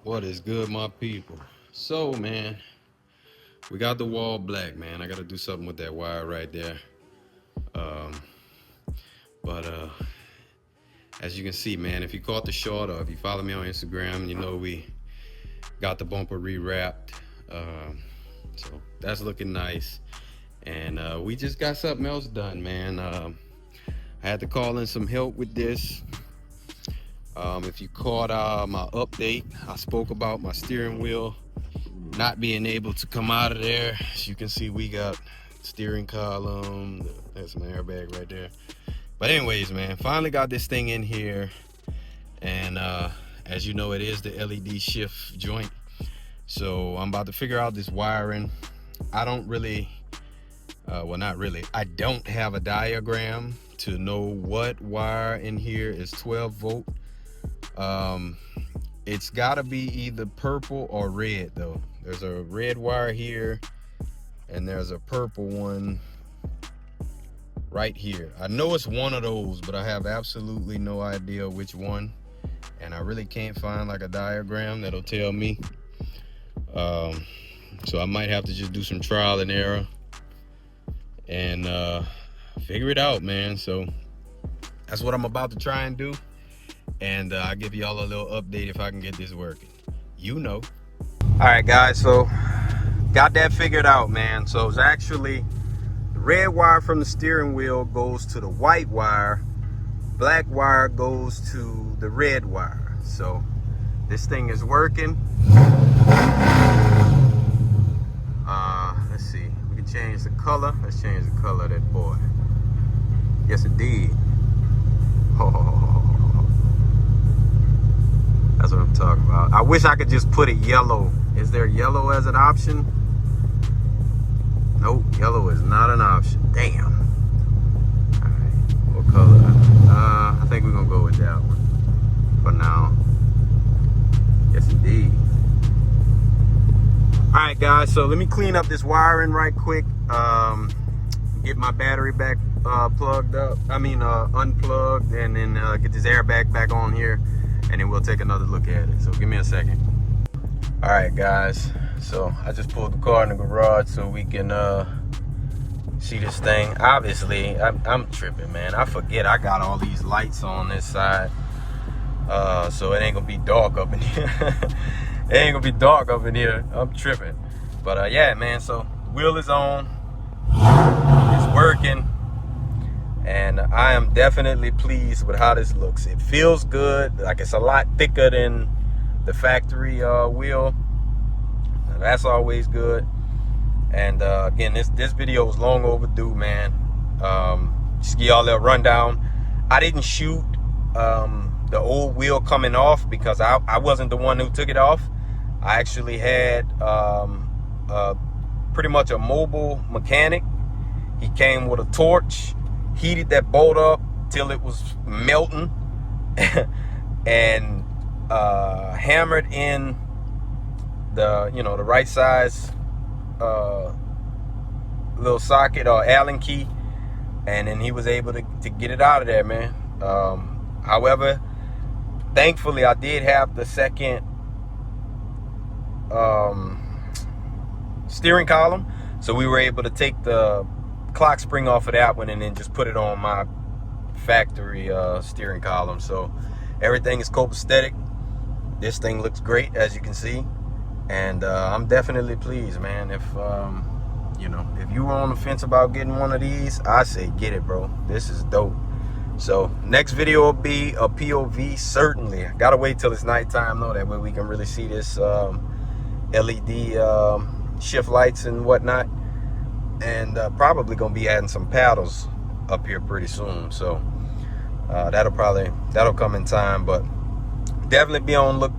What is good, my people? So, man, we got the wall black, man. I got to do something with that wire right there. Um, but as you can see, man, if you caught the short, or if you follow me on Instagram, you know we got the bumper rewrapped. So that's looking nice. And we just got something else done, man. I had to call in some help with this. If you caught my update, I spoke about my steering wheel not being able to come out of there. As you can see, we got steering column. That's my airbag right there. But anyways, man, finally got this thing in here. And as you know, it is the LED shift joint. So I'm about to figure out this wiring. I don't really, well, not really. I don't have a diagram to know what wire in here is 12 volt. It's gotta be either purple or red though. There's a red wire here and there's a purple one right here. I know it's one of those, but I have absolutely no idea which one, and I really can't find like a diagram that'll tell me. So I might have to just do some trial and error and figure it out, man. So that's what I'm about to try and do. And I'll give y'all a little update if I can get this working. You know. All right, guys, so got that figured out, man. So it's actually the red wire from the steering wheel goes to the white wire. Black wire goes to the red wire. So this thing is working. Let's see. We can change the color. Let's change the color of that boy. Yes, indeed. Oh. That's what I'm talking about. I wish I could just put it yellow. Is there yellow as an option? Nope, yellow is not an option. Damn. All right, what color? I think we're gonna go with that one for now. Yes, indeed. All right, guys. So let me clean up this wiring right quick. Get my battery back plugged up. Unplugged, and then get this airbag back on here. And then we'll take another look at it. So give me a second. All right, guys. So I just pulled the car in the garage so we can see this thing. Obviously, I'm tripping, man. I forget I got all these lights on this side. So it ain't gonna be dark up in here. It ain't gonna be dark up in here. I'm tripping. But yeah, man, so the wheel is on. It's working. And I am definitely pleased with how this looks. It feels good. Like, it's a lot thicker than the factory wheel. Now, that's always good. And again, this video is long overdue, man. Just give y'all a rundown. I didn't shoot the old wheel coming off because I wasn't the one who took it off. I actually had pretty much a mobile mechanic. He came with a torch, heated that bolt up till it was melting, and hammered in the the right size little socket or Allen key, and then he was able to get it out of there, man. However, thankfully I did have the second steering column, so we were able to take the clock spring off of that one and then just put it on my factory steering column. So everything is copacetic. This thing looks great, as you can see, and I'm definitely pleased, man. If if you were on the fence about getting one of these, I say get it, bro. This is dope. So next video will be a POV, certainly. Gotta wait till it's nighttime though, that way we can really see this LED shift lights and whatnot. And probably gonna be adding some paddles up here pretty soon. So that'll come in time, but definitely be on the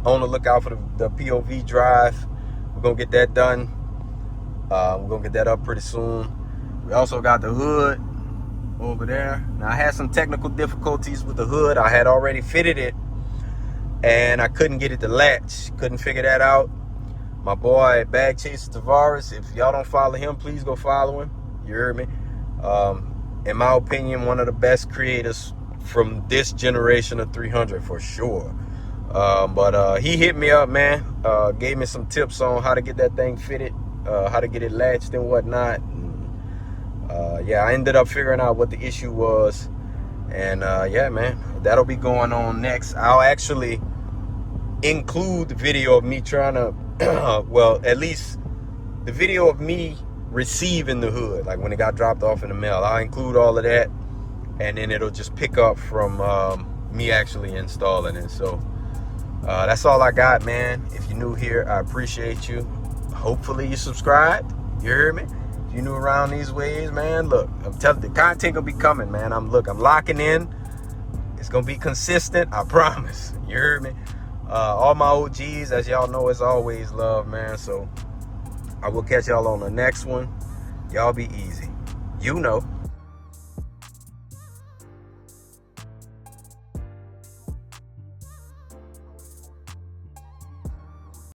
lookout for the POV drive. We're gonna get that done. We're gonna get that up pretty soon. We also got the hood over there. Now, I had some technical difficulties with the hood. I had already fitted it and I couldn't get it to latch. Couldn't figure that out. My boy Bag Chaser Tavares, if y'all don't follow him, please go follow him. You heard me? In my opinion, one of the best creators from this generation of 300 for sure. But he hit me up, man. Gave me some tips on how to get that thing fitted, how to get it latched and whatnot. Yeah, I ended up figuring out what the issue was. And yeah, man, that'll be going on next. I'll actually include the video of me trying to, well, at least the video of me receiving the hood, like when it got dropped off in the mail. I'll include all of that, and then it'll just pick up from me actually installing it. So that's all I got, man. If you're new here, I appreciate you. Hopefully you subscribed. You heard me? If you're new around these ways, man, look, I'm telling you, the content will be coming, man. I'm locking in. It's gonna be consistent, I promise. You heard me? All my OGs, as y'all know, is always love, man. So I will catch y'all on the next one. Y'all be easy. You know.